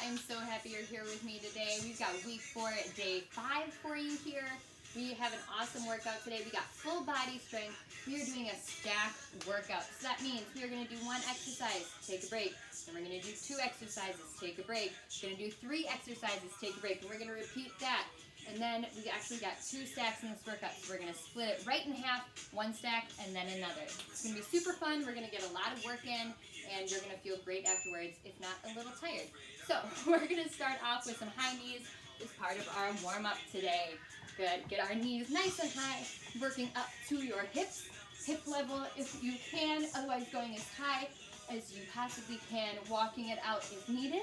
I'm so happy you're here with me today. We've got week 4, day 5 for you here. We have an awesome workout today. We got full body strength. We are doing a stack workout. So that means we are going to do 1 exercise, take a break. Then we're going to do 2 exercises, take a break. We're going to do 3 exercises, take a break. And we're going to repeat that. And then we actually got 2 stacks in this workout. So we're going to split it right in half, 1 stack and then another. It's going to be super fun. We're going to get a lot of work in and you're going to feel great afterwards, if not a little tired. So we're going to start off with some high knees as part of our warm-up today. Good. Get our knees nice and high, working up to your hips, hip level if you can, otherwise going as high as you possibly can, walking it out if needed,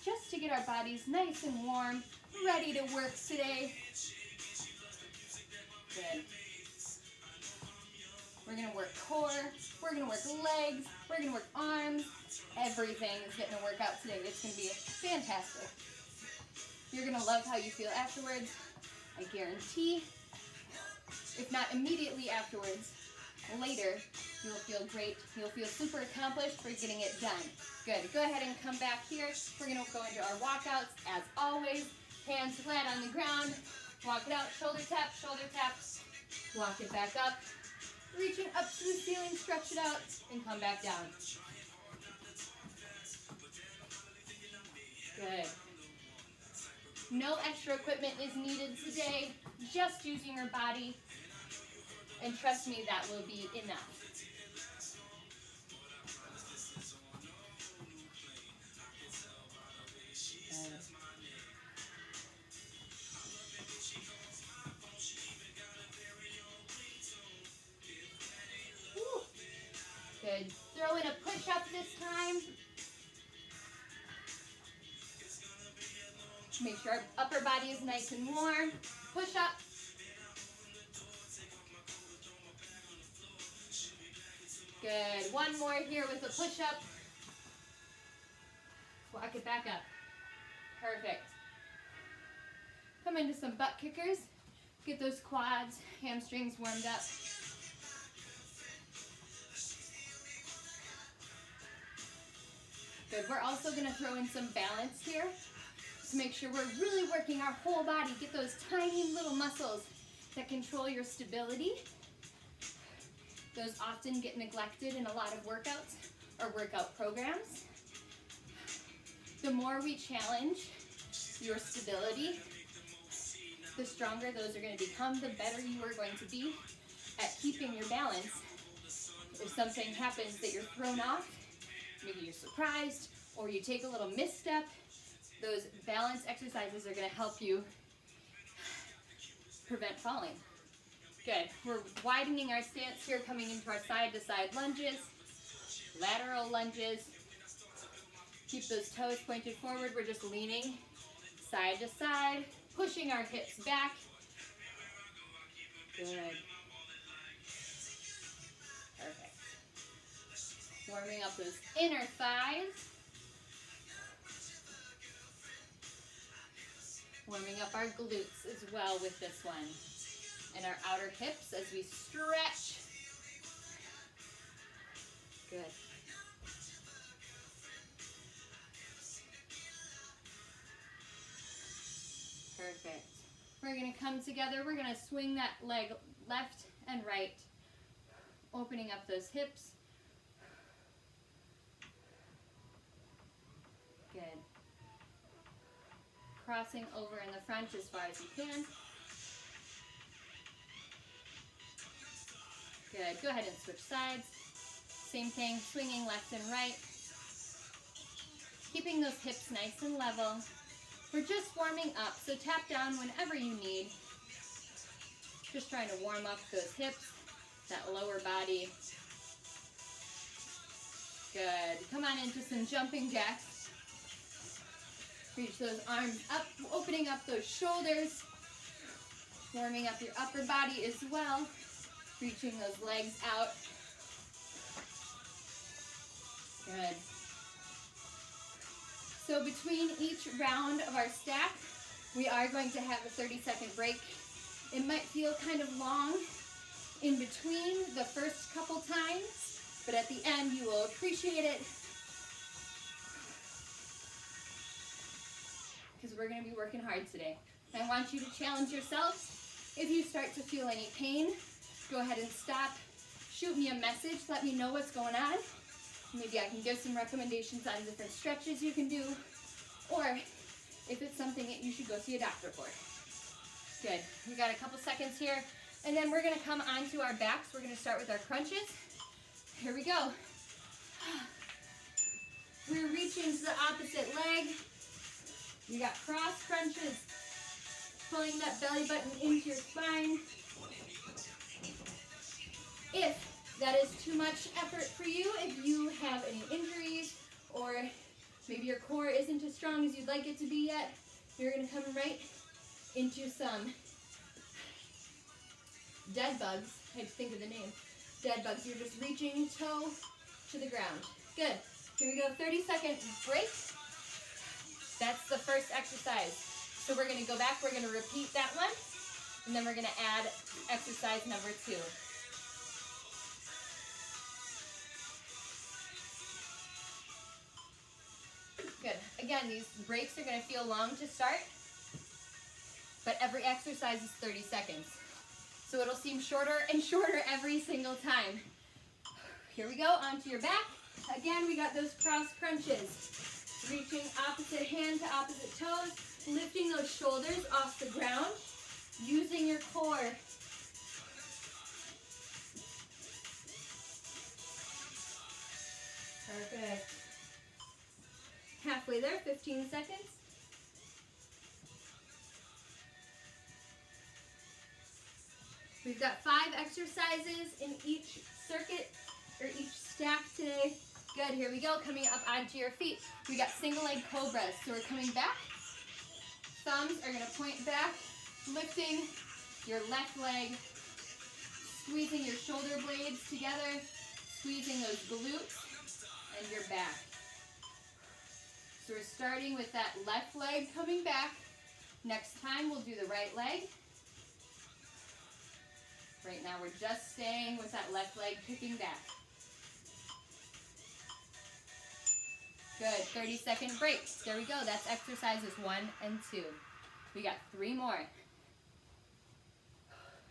just to get our bodies nice and warm, ready to work today. Good. We're going to work core, we're going to work legs, we're going to work arms. Everything is getting a workout today. It's going to be fantastic. You're going to love how you feel afterwards. I guarantee. If not immediately afterwards, later, you'll feel great. You'll feel super accomplished for getting it done. Good. Go ahead and come back here. We're going to go into our walkouts as always. Hands flat on the ground. Walk it out. Shoulder tap, walk it back up. Reaching up to the ceiling, stretch it out, and come back down. Good. No extra equipment is needed today, just using your body, and trust me, that will be enough. Good. Throw in a push-up this time. Make sure our upper body is nice and warm. Push up. Good. One more here with a push up. Walk it back up. Perfect. Come into some butt kickers. Get those quads, hamstrings warmed up. Good. We're also going to throw in some balance here to make sure we're really working our whole body. Get those tiny little muscles that control your stability. Those often get neglected in a lot of workouts or workout programs. The more we challenge your stability, the stronger those are going to become, the better you are going to be at keeping your balance. If something happens that you're thrown off, maybe you're surprised, or you take a little misstep, those balance exercises are going to help you prevent falling. Good. We're widening our stance here, coming into our side-to-side lunges, lateral lunges. Keep those toes pointed forward. We're just leaning side to side, pushing our hips back. Good. Perfect. Warming up those inner thighs. Warming up our glutes as well with this one. And our outer hips as we stretch. Good. Perfect. We're going to come together. We're going to swing that leg left and right, opening up those hips. Good. Crossing over in the front as far as you can. Good. Go ahead and switch sides. Same thing, swinging left and right. Keeping those hips nice and level. We're just warming up, so tap down whenever you need. Just trying to warm up those hips, that lower body. Good. Come on into some jumping jacks. Reach those arms up, opening up those shoulders. Warming up your upper body as well. Reaching those legs out. Good. So between each round of our stack, we are going to have a 30-second break. It might feel kind of long in between the first couple times, but at the end you will appreciate it. because we're going to be working hard today. I want you to challenge yourself. If you start to feel any pain, go ahead and stop. Shoot me a message. Let me know what's going on. Maybe I can give some recommendations on different stretches you can do, or if it's something that you should go see a doctor for. Good. We got a couple seconds here, and then we're going to come onto our backs. We're going to start with our crunches. Here we go. We're reaching to the opposite leg. You got cross crunches, pulling that belly button into your spine. If that is too much effort for you, if you have any injuries, or maybe your core isn't as strong as you'd like it to be yet, you're going to come right into some dead bugs. I had to think of the name. Dead bugs. You're just reaching toe to the ground. Good. Here we go. 30-second break. That's the first exercise. So we're going to go back. We're going to repeat that one. And then we're going to add exercise number 2. Good. Again, these breaks are going to feel long to start, but every exercise is 30 seconds. So it'll seem shorter and shorter every single time. Here we go, onto your back. Again, we got those cross crunches. Reaching opposite hand to opposite toes, lifting those shoulders off the ground, using your core. Perfect. Halfway there, 15 seconds. We've got 5 exercises in each circuit, or each stack today. Good, here we go, coming up onto your feet. We got single leg cobras, so we're coming back. Thumbs are gonna point back, lifting your left leg, squeezing your shoulder blades together, squeezing those glutes and your back. So we're starting with that left leg coming back. Next time we'll do the right leg. Right now we're just staying with that left leg kicking back. Good, 30-second break. There we go, that's exercises 1 and 2. We got 3 more.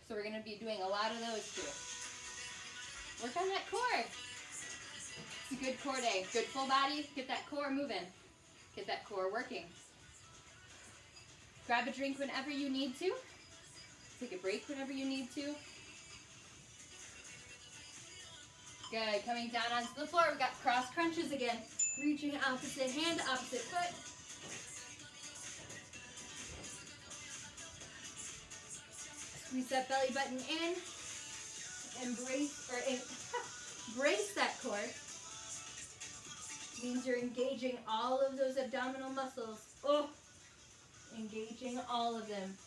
So we're gonna be doing a lot of those too. Work on that core. It's a good core day. Good full body, get that core moving. Get that core working. Grab a drink whenever you need to. Take a break whenever you need to. Good, coming down onto the floor, we got cross crunches again. Reaching opposite hand, opposite foot. Squeeze that belly button in. Brace that core. Means you're engaging all of those abdominal muscles. Oh, engaging all of them.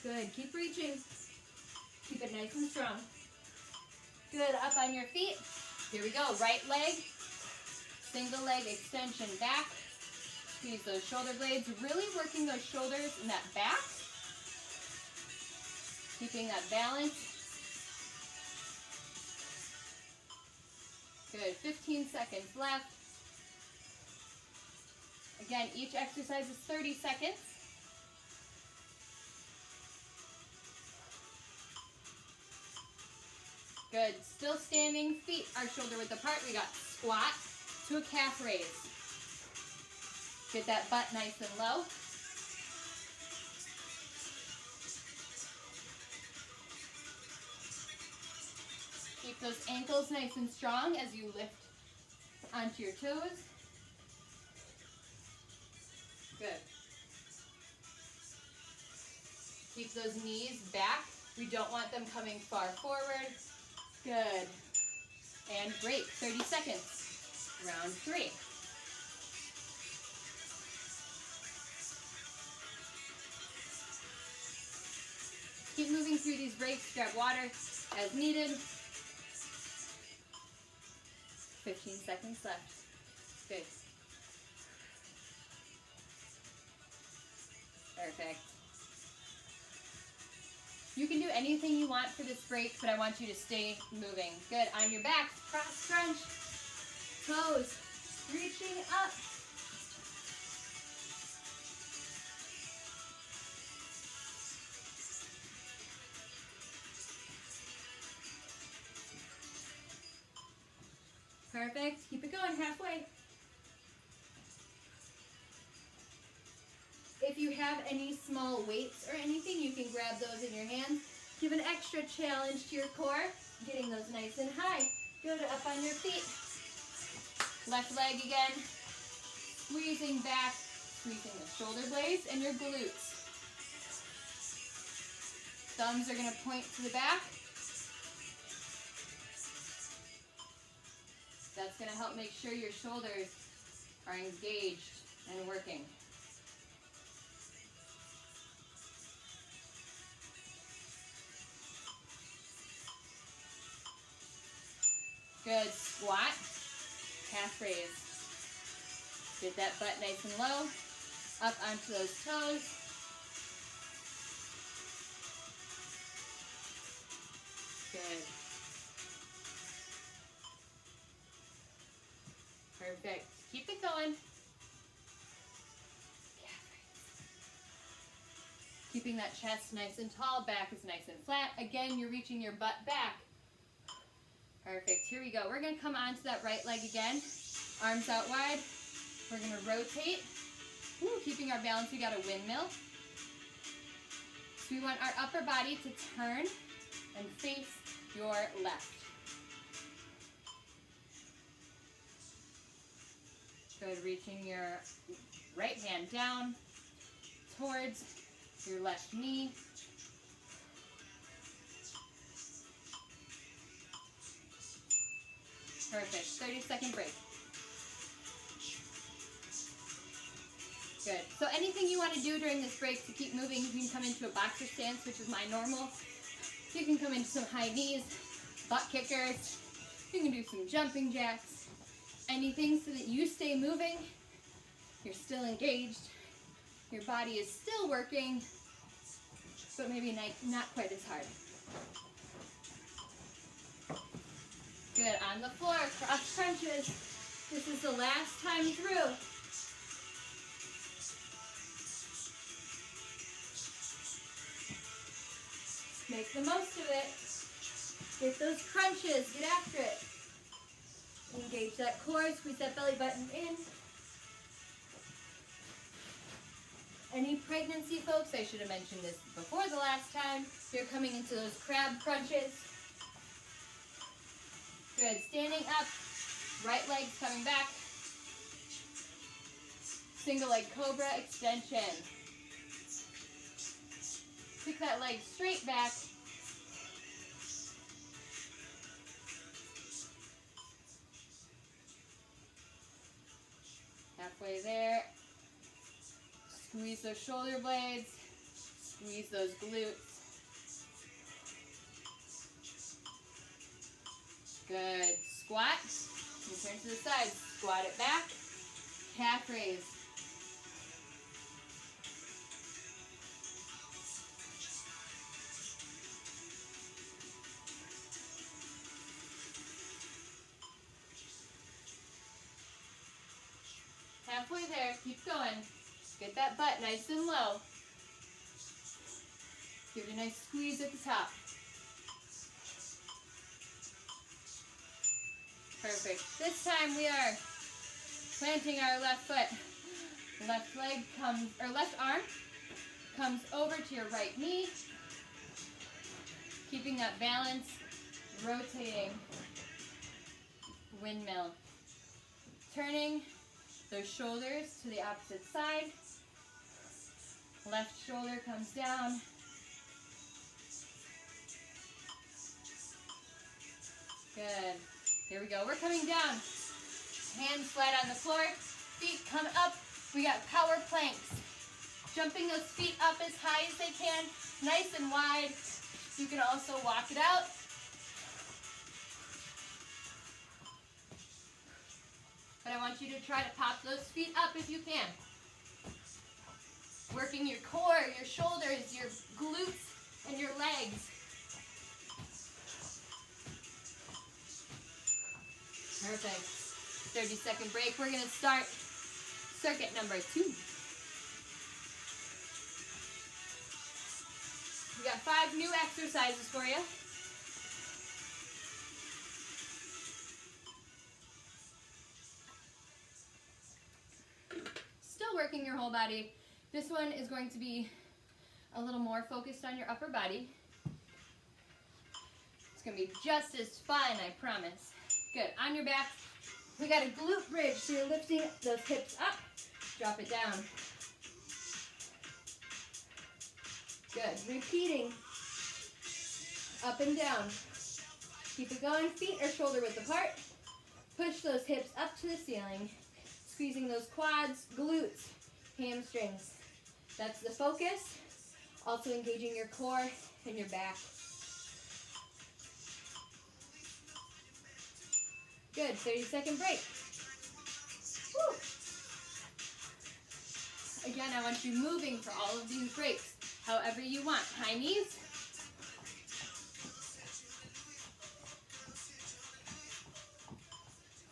Good, keep reaching. Keep it nice and strong. Good, up on your feet. Here we go, right leg, single leg extension back. Squeeze those shoulder blades, really working those shoulders and that back. Keeping that balance. Good, 15 seconds left. Again, each exercise is 30 seconds. Good, still standing, feet are shoulder width apart. We got squat to a calf raise. Get that butt nice and low. Keep those ankles nice and strong as you lift onto your toes. Good. Keep those knees back. We don't want them coming far forward. Good. And break, 30 seconds. Round 3. Keep moving through these breaks. Grab water as needed. 15 seconds left. Good. Perfect. You can do anything you want for this break, but I want you to stay moving. Good, on your back, cross crunch, toes, reaching up. Perfect. Keep it going halfway. If you have any small weights or anything, you can grab those in your hands. Give an extra challenge to your core, getting those nice and high. Go to up on your feet. Left leg again. Squeezing back, squeezing the shoulder blades and your glutes. Thumbs are going to point to the back. That's going to help make sure your shoulders are engaged and working. Good. Squat, calf raise. Get that butt nice and low. Up onto those toes. Good. Perfect. Keep it going. Keeping that chest nice and tall, back is nice and flat. Again, you're reaching your butt back. Perfect. Here we go. We're going to come onto that right leg again. Arms out wide. We're going to rotate. Woo, keeping our balance, we got a windmill. So we want our upper body to turn and face your left. Good. Reaching your right hand down towards your left knee. Perfect. 30-second break. Good. So anything you want to do during this break to keep moving, you can come into a boxer stance, which is my normal. You can come into some high knees, butt kickers. You can do some jumping jacks. Anything so that you stay moving. You're still engaged. Your body is still working, but maybe not quite as hard. Good. On the floor, cross crunches. This is the last time through. Make the most of it. Get those crunches. Get after it. Engage that core. Squeeze that belly button in. Any pregnancy folks, I should have mentioned this before the last time. You're coming into those crab crunches. Good. Standing up. Right leg's coming back. Single leg cobra extension. Kick that leg straight back. Halfway there. Squeeze those shoulder blades. Squeeze those glutes. Good. Squat. You turn to the side. Squat it back. Calf raise. Halfway there. Keep going. Get that butt nice and low. Give it a nice squeeze at the top. Perfect. This time we are planting our left foot. Left leg comes, or left arm comes over to your right knee. Keeping that balance, rotating, windmill. Turning those shoulders to the opposite side. Left shoulder comes down. Good. Here we go. We're coming down. Hands flat on the floor. Feet come up. We got power planks. Jumping those feet up as high as they can. Nice and wide. You can also walk it out. But I want you to try to pop those feet up if you can. Working your core, your shoulders, your glutes, and your legs. Perfect. 30-second break. We're going to start circuit number 2. We got 5 new exercises for you. Still working your whole body. This one is going to be a little more focused on your upper body. It's going to be just as fun, I promise. Good. On your back, we got a glute bridge. So you're lifting those hips up, drop it down. Good. Repeating. Up and down. Keep it going. Feet are shoulder width apart. Push those hips up to the ceiling. Squeezing those quads, glutes, hamstrings. That's the focus. Also engaging your core and your back. Good. 30-second break. Woo. Again, I want you moving for all of these breaks, however you want. High knees.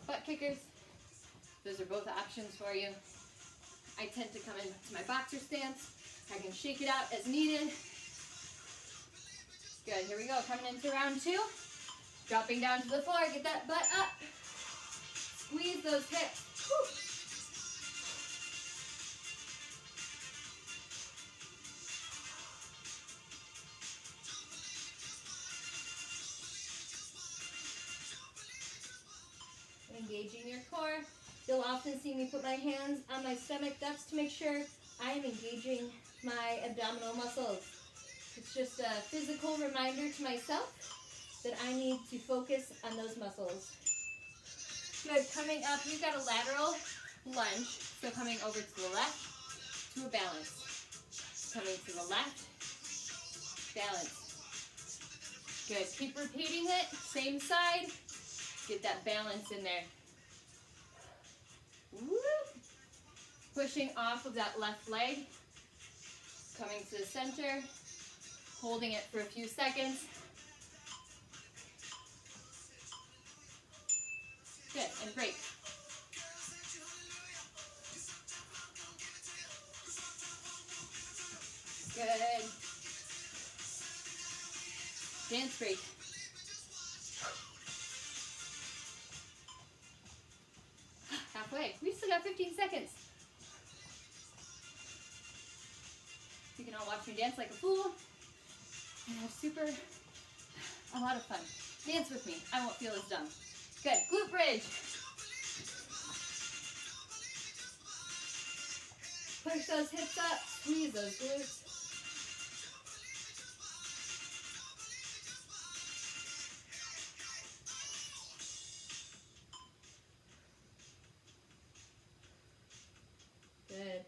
Butt kickers. Those are both options for you. I tend to come into my boxer stance. I can shake it out as needed. Good, here we go. Coming into round 2. Dropping down to the floor. Get that butt up. Squeeze those hips. Whew. Engaging your core. You'll often see me put my hands on my stomach. That's to make sure I am engaging my abdominal muscles. It's just a physical reminder to myself that I need to focus on those muscles. Good. Coming up, we've got a lateral lunge. So coming over to the left to a balance. Coming to the left, balance. Good. Keep repeating it. Same side. Get that balance in there. Woo. Pushing off of that left leg. Coming to the center. Holding it for a few seconds. Good. And break. Good. Dance break. Halfway. We still got 15 seconds. You can all watch me dance like a fool and have a lot of fun. Dance with me. I won't feel as dumb. Good. Glute bridge. Push those hips up. Squeeze those glutes. Good.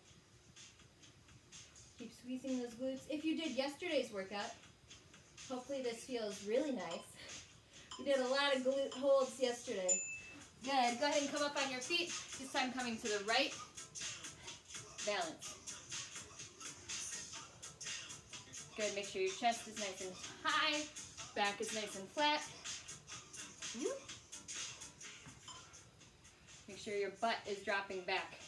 Keep squeezing those glutes. If you did yesterday's workout, hopefully this feels really nice. We did a lot of glute holds yesterday. Good. Go ahead and come up on your feet. This time coming to the right. Balance. Good. Make sure your chest is nice and high. Back is nice and flat. Make sure your butt is dropping back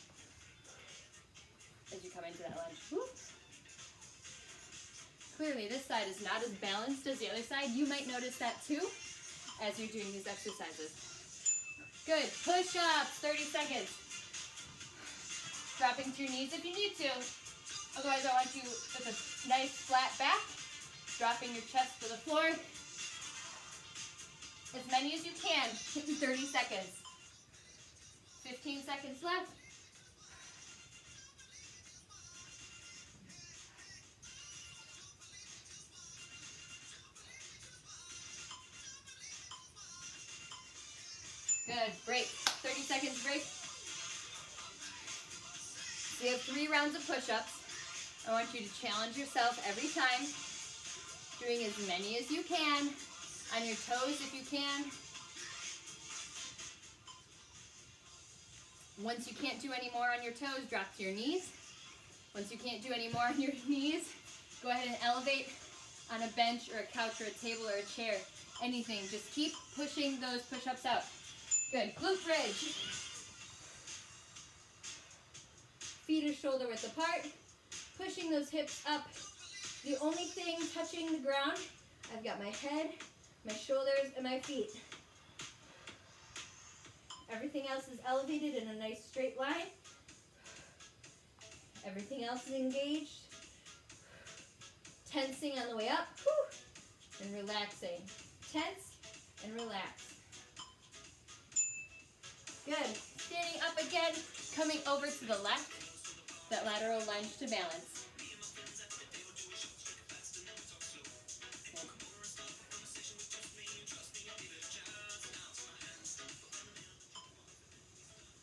as you come into that lunge. Woo. Clearly this side is not as balanced as the other side. You might notice that too as you're doing these exercises. Good. Push up. 30 seconds. Dropping to your knees if you need to. Otherwise I want you with a nice flat back. Dropping your chest to the floor. As many as you can in 30 seconds. 15 seconds left. Good. Break. 30 seconds break. We have 3 rounds of push-ups. I want you to challenge yourself every time. Doing as many as you can. On your toes if you can. Once you can't do any more on your toes, drop to your knees. Once you can't do any more on your knees, go ahead and elevate on a bench or a couch or a table or a chair. Anything. Just keep pushing those push-ups out. Good. Glute bridge. Feet are shoulder width apart. Pushing those hips up. The only thing touching the ground, I've got my head, my shoulders, and my feet. Everything else is elevated in a nice straight line. Everything else is engaged. Tensing on the way up. And relaxing. Tense and relax. Good. Standing up again, coming over to the left. That lateral lunge to balance.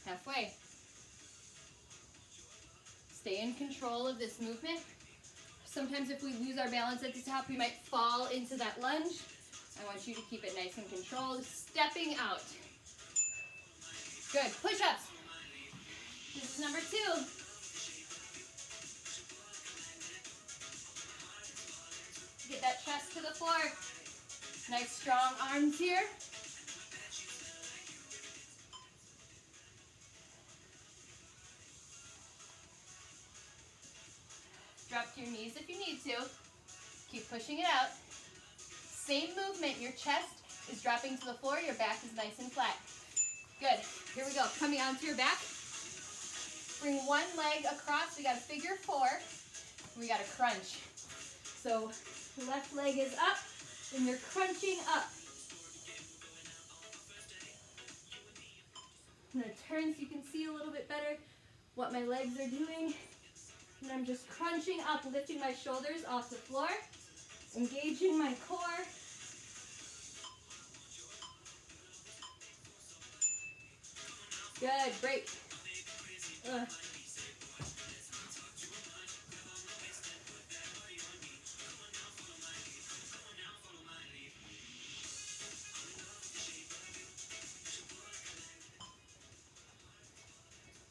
Halfway. Stay in control of this movement. Sometimes if we lose our balance at the top, we might fall into that lunge. I want you to keep it nice and controlled. Stepping out. Good. Push-ups. This is number 2. Get that chest to the floor. Nice strong arms here. Drop to your knees if you need to. Keep pushing it out. Same movement. Your chest is dropping to the floor. Your back is nice and flat. Good. Here we go. Coming onto your back. Bring one leg across. We got a figure 4. We got a crunch. So left leg is up, and you're crunching up. I'm going to turn so you can see a little bit better what my legs are doing. And I'm just crunching up, lifting my shoulders off the floor, engaging my core. Good, break.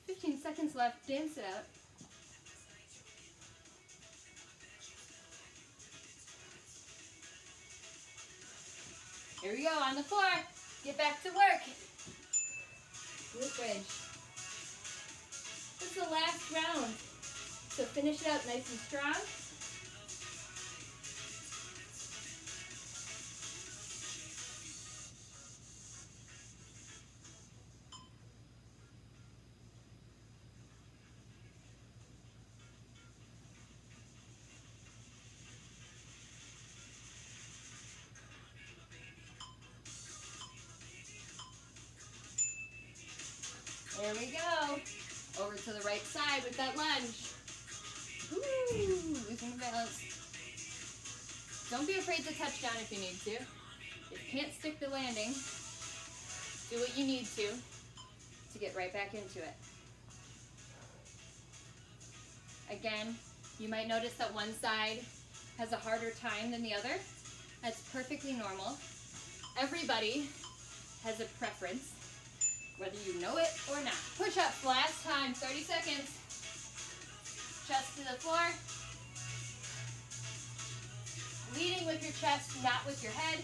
15 seconds left. Dance it out. Here we go, on the floor. Get back to work. Glute bridge. This is the last round. So finish it up nice and strong. There we go. Over to the right side with that lunge. Woo! Losing balance. Don't be afraid to touch down if you need to. If you can't stick the landing, do what you need to get right back into it. Again, you might notice that one side has a harder time than the other. That's perfectly normal. Everybody has a preference, whether you know it or not. Push-ups, last time, 30 seconds. Chest to the floor. Leading with your chest, not with your head.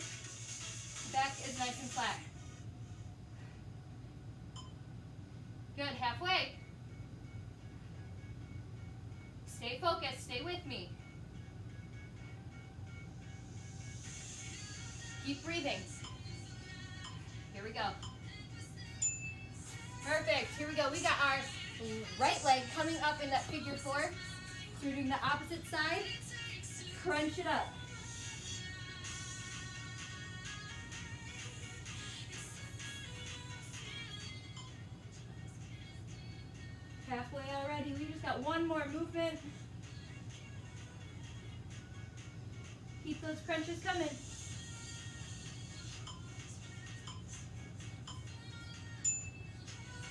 Back is nice and flat. Good, halfway. Stay focused, stay with me. Keep breathing. Here we go. Perfect, here we go. We got our right leg coming up in that figure 4. So we're doing the opposite side. Crunch it up. Halfway already. We just got one more movement. Keep those crunches coming.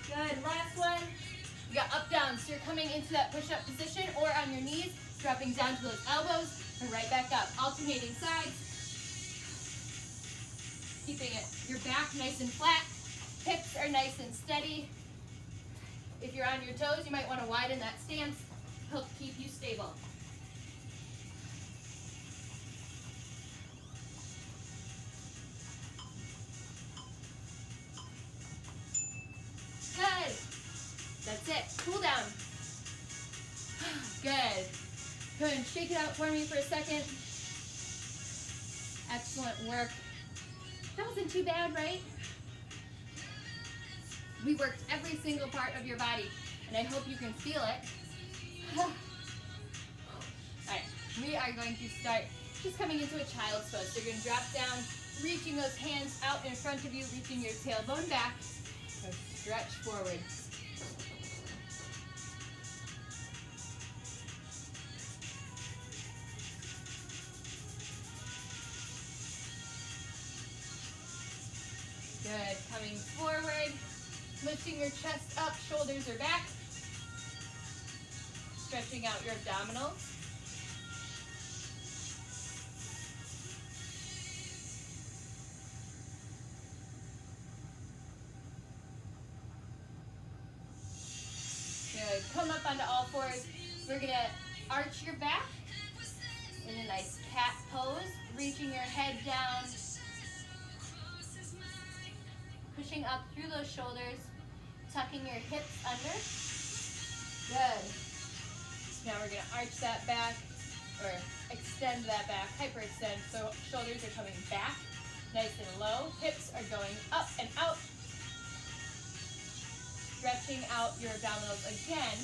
Good, last one. We got up, down. So you're coming into that push-up position or on your knees, dropping down to those elbows and right back up. Alternating sides. Keeping it, your back nice and flat. Hips are nice and steady. If you're on your toes, you might want to widen that stance. Help keep you stable. Good. That's it. Cool down. Good. Go ahead and shake it out for me for a second. Excellent work. That wasn't too bad, right? We worked every single part of your body, and I hope you can feel it. All right, we are going to start just coming into a child's pose. So you're going to drop down, reaching those hands out in front of you, reaching your tailbone back, and stretch forward. Good, coming forward, lifting your chest up, shoulders are back, stretching out your abdominals. Good, come up onto all fours. We're gonna arch your back in a nice cat pose, reaching your head down, pushing up through those shoulders, tucking your hips under. Good. Now we're going to arch that back, or extend that back, hyperextend, so shoulders are coming back, nice and low. Hips are going up and out. Stretching out your abdominals again.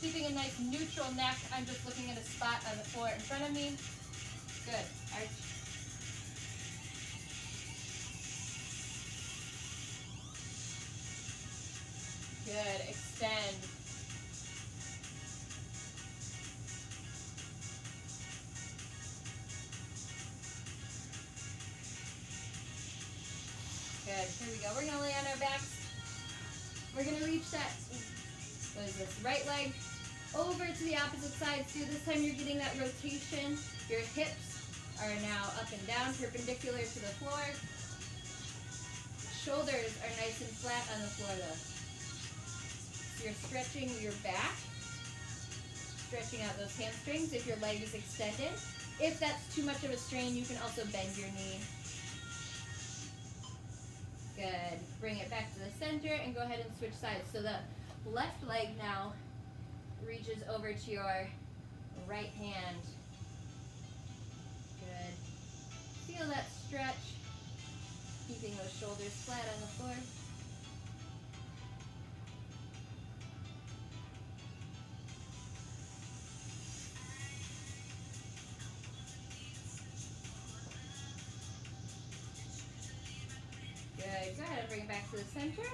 Keeping a nice neutral neck. I'm just looking at a spot on the floor in front of me. Good. Arch. Good, extend. Good, here we go. We're gonna lay on our backs. We're gonna reach that, what is this, right leg over to the opposite side. So this time you're getting that rotation. Your hips are now up and down, perpendicular to the floor. Shoulders are nice and flat on the floor though. You're stretching your back, stretching out those hamstrings if your leg is extended. If that's too much of a strain, you can also bend your knee. Good. Bring it back to the center and go ahead and switch sides. So the left leg now reaches over to your right hand. Good. Feel that stretch, keeping those shoulders flat on the floor. Good. Go ahead and bring it back to the center.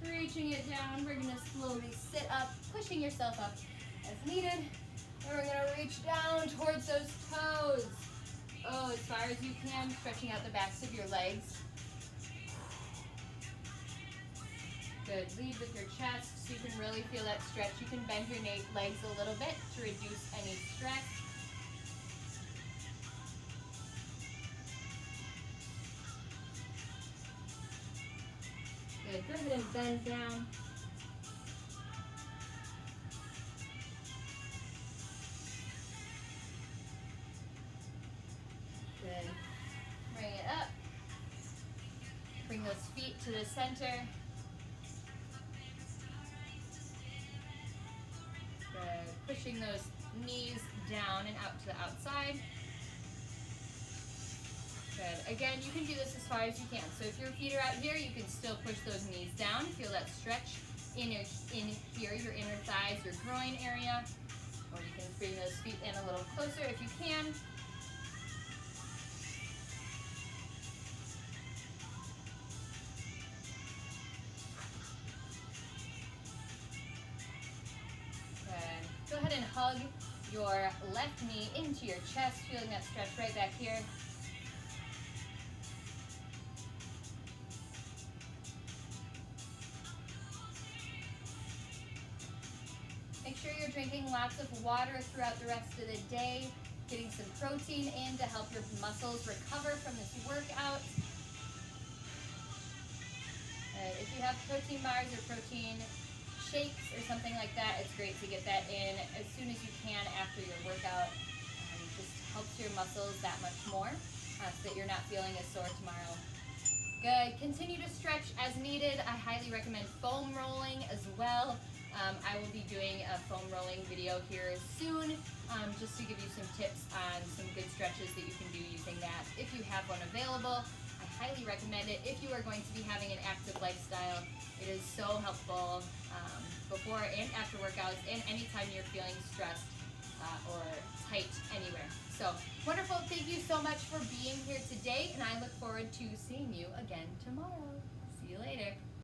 Reaching it down. We're going to slowly sit up, pushing yourself up as needed. And we're going to reach down towards those toes. Oh, as far as you can, stretching out the backs of your legs. Good. Lead with your chest so you can really feel that stretch. You can bend your legs a little bit to reduce any stress. Good. Go ahead and bend down. Good. Bring it up. Bring those feet to the center. Good. Pushing those knees down and out to the outside. Good. Again, you can do this as far as you can. So if your feet are out here, you can still push those knees down. Feel that stretch in here, your inner thighs, your groin area. Or you can bring those feet in a little closer if you can. Good. Go ahead and hug your left knee into your chest, feeling that stretch right back here. Make sure you're drinking lots of water throughout the rest of the day, getting some protein in to help your muscles recover from this workout. If you have protein bars or protein shakes or something like that, it's great to get that in as soon as you can after your workout. It just helps your muscles that much more so that you're not feeling as sore tomorrow. Good. Continue to stretch as needed. I highly recommend foam rolling as well. I will be doing a foam rolling video here soon, just to give you some tips on some good stretches that you can do using that. If you have one available, I highly recommend it. If you are going to be having an active lifestyle, it is so helpful before and after workouts and anytime you're feeling stressed or tight anywhere. So wonderful. Thank you so much for being here today, and I look forward to seeing you again tomorrow. See you later.